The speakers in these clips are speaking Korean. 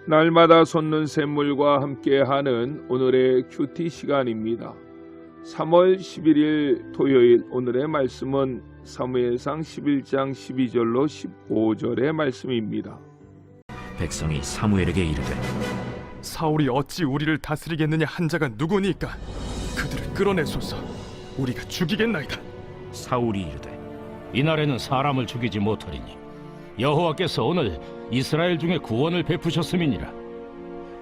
날마다 솟는 샘물과 함께하는 오늘의 큐티 시간입니다. 3월 11일 토요일 오늘의 말씀은 사무엘상 11장 12절로 15절의 말씀입니다. 백성이 사무엘에게 이르되 사울이 어찌 우리를 다스리겠느냐 한 자가 누구니까 그들을 끌어내소서. 우리가 죽이겠나이다. 사울이 이르되 이날에는 사람을 죽이지 못하리니 여호와께서 오늘 이스라엘 중에 구원을 베푸셨음이니라.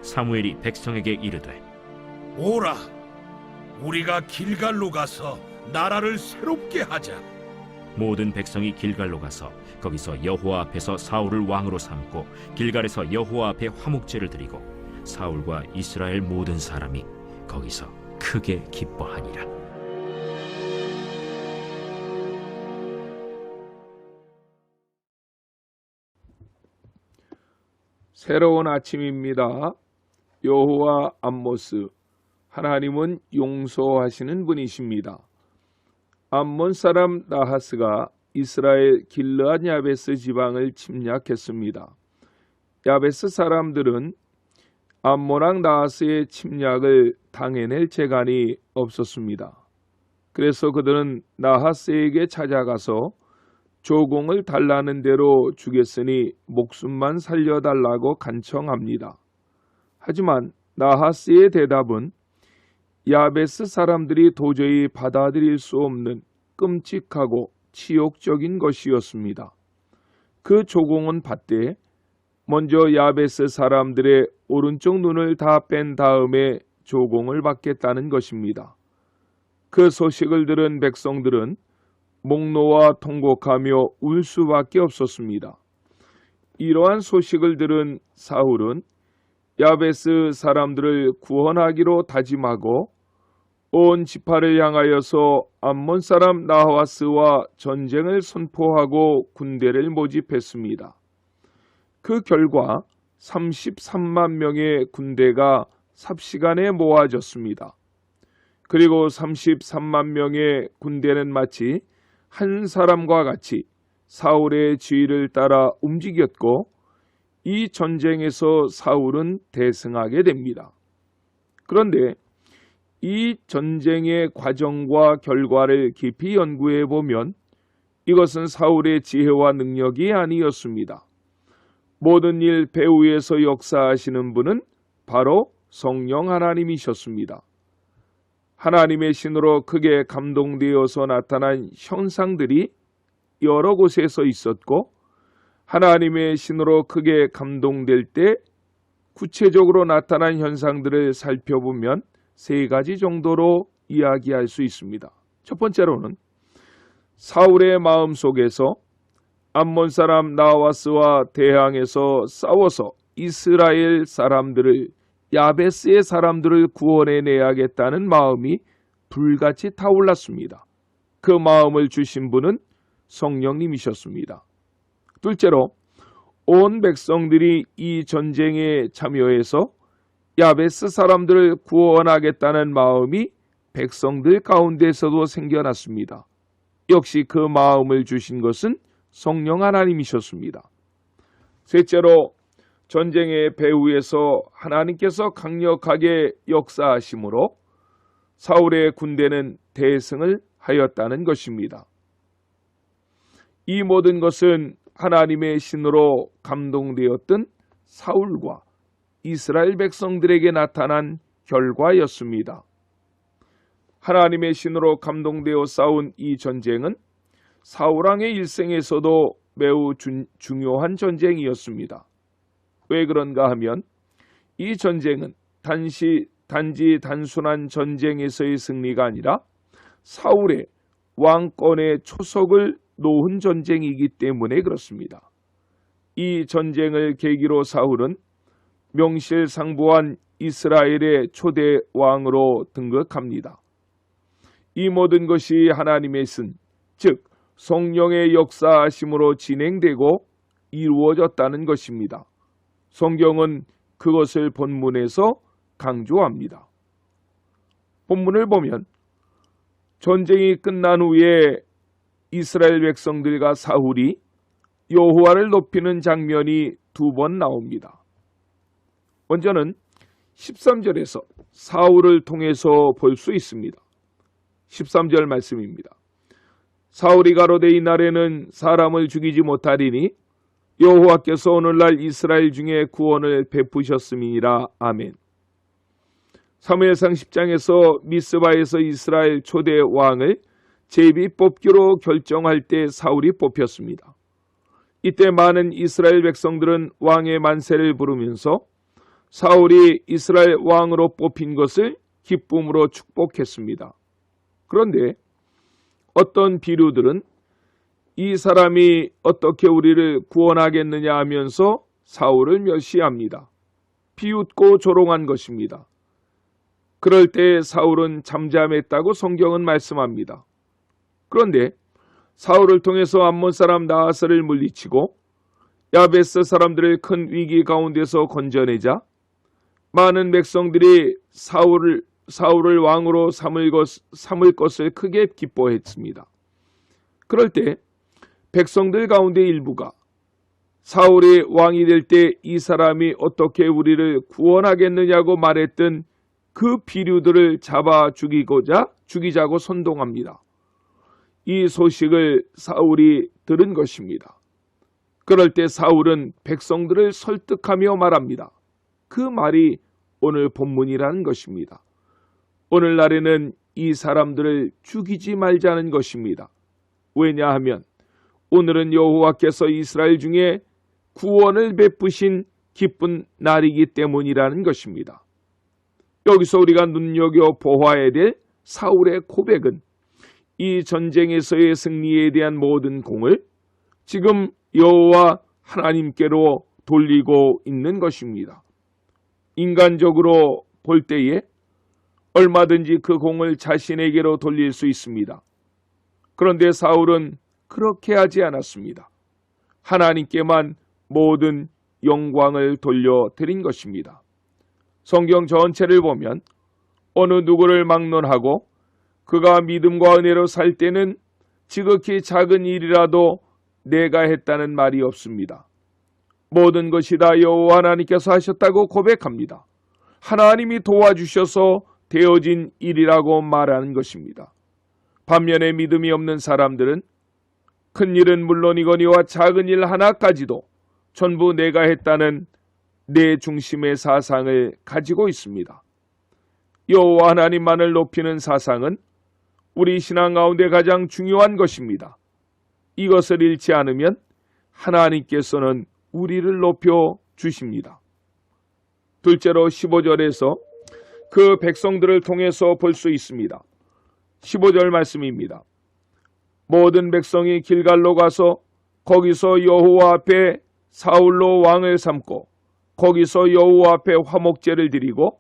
사무엘이 백성에게 이르되 오라, 우리가 길갈로 가서 나라를 새롭게 하자. 모든 백성이 길갈로 가서 거기서 여호와 앞에서 사울을 왕으로 삼고 길갈에서 여호와 앞에 화목제를 드리고 사울과 이스라엘 모든 사람이 거기서 크게 기뻐하니라. 새로운 아침입니다. 여호와 암모스, 하나님은 용서하시는 분이십니다. 암몬 사람 나하스가 이스라엘 길르앗 야베스 지방을 침략했습니다. 야베스 사람들은 암몬 왕 나하스의 침략을 당해낼 재간이 없었습니다. 그래서 그들은 나하스에게 찾아가서 조공을 달라는 대로 주겠으니 목숨만 살려달라고 간청합니다. 하지만 나하스의 대답은 야베스 사람들이 도저히 받아들일 수 없는 끔찍하고 치욕적인 것이었습니다. 그 조공은 받되 먼저 야베스 사람들의 오른쪽 눈을 다 뺀 다음에 조공을 받겠다는 것입니다. 그 소식을 들은 백성들은 목노와 통곡하며 울 수밖에 없었습니다. 이러한 소식을 들은 사울은 야베스 사람들을 구원하기로 다짐하고 온 지파를 향하여서 암몬 사람 나하스와 전쟁을 선포하고 군대를 모집했습니다. 그 결과 33만 명의 군대가 삽시간에 모아졌습니다. 그리고 33만 명의 군대는 마치 한 사람과 같이 사울의 지휘를 따라 움직였고 이 전쟁에서 사울은 대승하게 됩니다. 그런데 이 전쟁의 과정과 결과를 깊이 연구해 보면 이것은 사울의 지혜와 능력이 아니었습니다. 모든 일 배후에서 역사하시는 분은 바로 성령 하나님이셨습니다. 하나님의 신으로 크게 감동되어서 나타난 현상들이 여러 곳에서 있었고 하나님의 신으로 크게 감동될 때 구체적으로 나타난 현상들을 살펴보면 세 가지 정도로 이야기할 수 있습니다. 첫 번째로는 사울의 마음 속에서 암몬 사람 나하스와 대항해서 싸워서 이스라엘 사람들을 야베스의 사람들을 구원해내야겠다는 마음이 불같이 타올랐습니다. 그 마음을 주신 분은 성령님이셨습니다. 둘째로 온 백성들이 이 전쟁에 참여해서 야베스 사람들을 구원하겠다는 마음이 백성들 가운데서도 생겨났습니다. 역시 그 마음을 주신 것은 성령 하나님이셨습니다. 셋째로 전쟁의 배후에서 하나님께서 강력하게 역사하심으로 사울의 군대는 대승을 하였다는 것입니다. 이 모든 것은 하나님의 신으로 감동되었던 사울과 이스라엘 백성들에게 나타난 결과였습니다. 하나님의 신으로 감동되어 싸운 이 전쟁은 사울왕의 일생에서도 매우 중요한 전쟁이었습니다. 왜 그런가 하면 이 전쟁은 단지 단순한 전쟁에서의 승리가 아니라 사울의 왕권의 초석을 놓은 전쟁이기 때문에 그렇습니다. 이 전쟁을 계기로 사울은 명실상부한 이스라엘의 초대 왕으로 등극합니다. 이 모든 것이 하나님의 신, 즉 성령의 역사하심으로 진행되고 이루어졌다는 것입니다. 성경은 그것을 본문에서 강조합니다. 본문을 보면 전쟁이 끝난 후에 이스라엘 백성들과 사울이 여호와를 높이는 장면이 두 번 나옵니다. 먼저는 13절에서 사울을 통해서 볼 수 있습니다. 13절 말씀입니다. 사울이 가로되 이날에는 사람을 죽이지 못하리니 여호와께서 오늘날 이스라엘 중에 구원을 베푸셨음이니라. 아멘. 사무엘상 10장에서 미스바에서 이스라엘 초대 왕을 제비 뽑기로 결정할 때 사울이 뽑혔습니다. 이때 많은 이스라엘 백성들은 왕의 만세를 부르면서 사울이 이스라엘 왕으로 뽑힌 것을 기쁨으로 축복했습니다. 그런데 어떤 비류들은 이 사람이 어떻게 우리를 구원하겠느냐 하면서 사울을 멸시합니다. 비웃고 조롱한 것입니다. 그럴 때 사울은 잠잠했다고 성경은 말씀합니다. 그런데 사울을 통해서 암몬 사람 나하스를 물리치고 야베스 사람들을 큰 위기 가운데서 건져내자 많은 백성들이 사울을 왕으로 삼을 것을 크게 기뻐했습니다. 그럴 때 백성들 가운데 일부가 사울이 왕이 될 때 이 사람이 어떻게 우리를 구원하겠느냐고 말했던 그 비류들을 잡아 죽이자고 선동합니다. 이 소식을 사울이 들은 것입니다. 그럴 때 사울은 백성들을 설득하며 말합니다. 그 말이 오늘 본문이라는 것입니다. 오늘날에는 이 사람들을 죽이지 말자는 것입니다. 왜냐하면 오늘은 여호와께서 이스라엘 중에 구원을 베푸신 기쁜 날이기 때문이라는 것입니다. 여기서 우리가 눈여겨보아야 될 사울의 고백은 이 전쟁에서의 승리에 대한 모든 공을 지금 여호와 하나님께로 돌리고 있는 것입니다. 인간적으로 볼 때에 얼마든지 그 공을 자신에게로 돌릴 수 있습니다. 그런데 사울은 그렇게 하지 않았습니다. 하나님께만 모든 영광을 돌려드린 것입니다. 성경 전체를 보면 어느 누구를 막론하고 그가 믿음과 은혜로 살 때는 지극히 작은 일이라도 내가 했다는 말이 없습니다. 모든 것이 다 여호와 하나님께서 하셨다고 고백합니다. 하나님이 도와주셔서 되어진 일이라고 말하는 것입니다. 반면에 믿음이 없는 사람들은 큰 일은 물론이거니와 작은 일 하나까지도 전부 내가 했다는 내 중심의 사상을 가지고 있습니다. 여호와 하나님만을 높이는 사상은 우리 신앙 가운데 가장 중요한 것입니다. 이것을 잃지 않으면 하나님께서는 우리를 높여 주십니다. 둘째로 15절에서 그 백성들을 통해서 볼 수 있습니다. 15절 말씀입니다. 모든 백성이 길갈로 가서 거기서 여호와 앞에 사울로 왕을 삼고 거기서 여호와 앞에 화목제를 드리고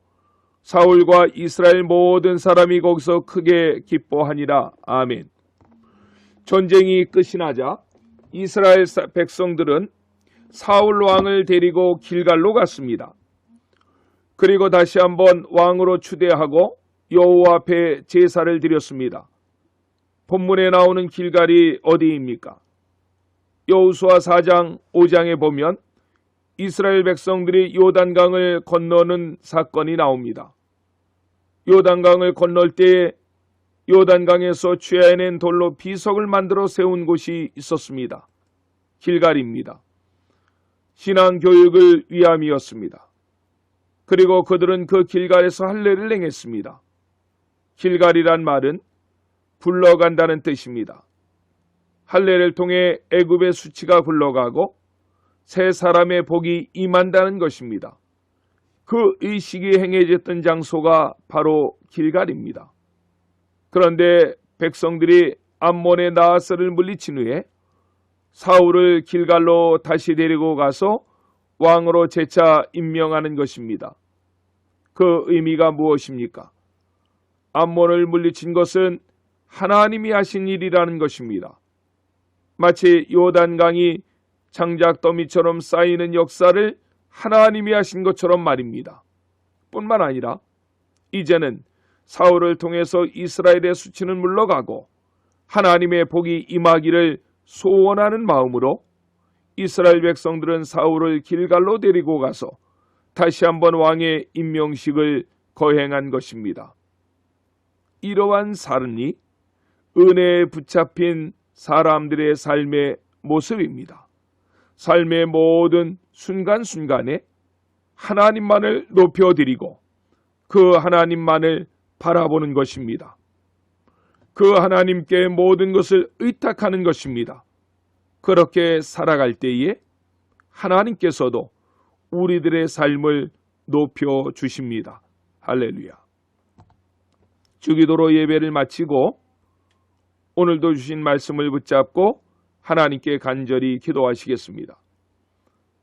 사울과 이스라엘 모든 사람이 거기서 크게 기뻐하니라. 아멘. 전쟁이 끝이 나자 이스라엘 백성들은 사울 왕을 데리고 길갈로 갔습니다. 그리고 다시 한번 왕으로 추대하고 여호와 앞에 제사를 드렸습니다. 본문에 나오는 길갈이 어디입니까? 여호수아 4장 5장에 보면 이스라엘 백성들이 요단강을 건너는 사건이 나옵니다. 요단강을 건널 때에 요단강에서 취해낸 돌로 비석을 만들어 세운 곳이 있었습니다. 길갈입니다. 신앙교육을 위함이었습니다. 그리고 그들은 그 길갈에서 할례를 행했습니다. 길갈이란 말은 굴러간다는 뜻입니다. 할례를 통해 애굽의 수치가 굴러가고 새 사람의 복이 임한다는 것입니다. 그 의식이 행해졌던 장소가 바로 길갈입니다. 그런데 백성들이 암몬의 나하스를 물리친 후에 사울을 길갈로 다시 데리고 가서 왕으로 재차 임명하는 것입니다. 그 의미가 무엇입니까? 암몬을 물리친 것은 하나님이 하신 일이라는 것입니다. 마치 요단강이 장작더미처럼 쌓이는 역사를 하나님이 하신 것처럼 말입니다. 뿐만 아니라 이제는 사울을 통해서 이스라엘의 수치는 물러가고 하나님의 복이 임하기를 소원하는 마음으로 이스라엘 백성들은 사울을 길갈로 데리고 가서 다시 한번 왕의 임명식을 거행한 것입니다. 이러한 삶이 은혜에 붙잡힌 사람들의 삶의 모습입니다. 삶의 모든 순간순간에 하나님만을 높여드리고 그 하나님만을 바라보는 것입니다. 그 하나님께 모든 것을 의탁하는 것입니다. 그렇게 살아갈 때에 하나님께서도 우리들의 삶을 높여주십니다. 할렐루야. 주기도로 예배를 마치고 오늘도 주신 말씀을 붙잡고 하나님께 간절히 기도하시겠습니다.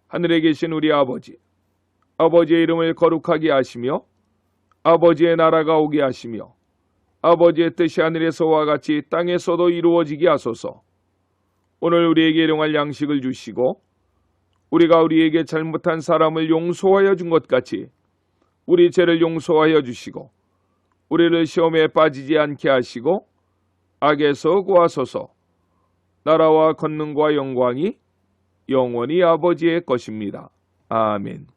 하늘에 계신 우리 아버지, 아버지의 이름을 거룩하게 하시며 아버지의 나라가 오게 하시며 아버지의 뜻이 하늘에서와 같이 땅에서도 이루어지게 하소서. 오늘 우리에게 일용할 양식을 주시고 우리가 우리에게 잘못한 사람을 용서하여 준 것 같이 우리 죄를 용서하여 주시고 우리를 시험에 빠지지 않게 하시고 악에서 구하소서. 나라와 권능과 영광이 영원히 아버지의 것입니다. 아멘.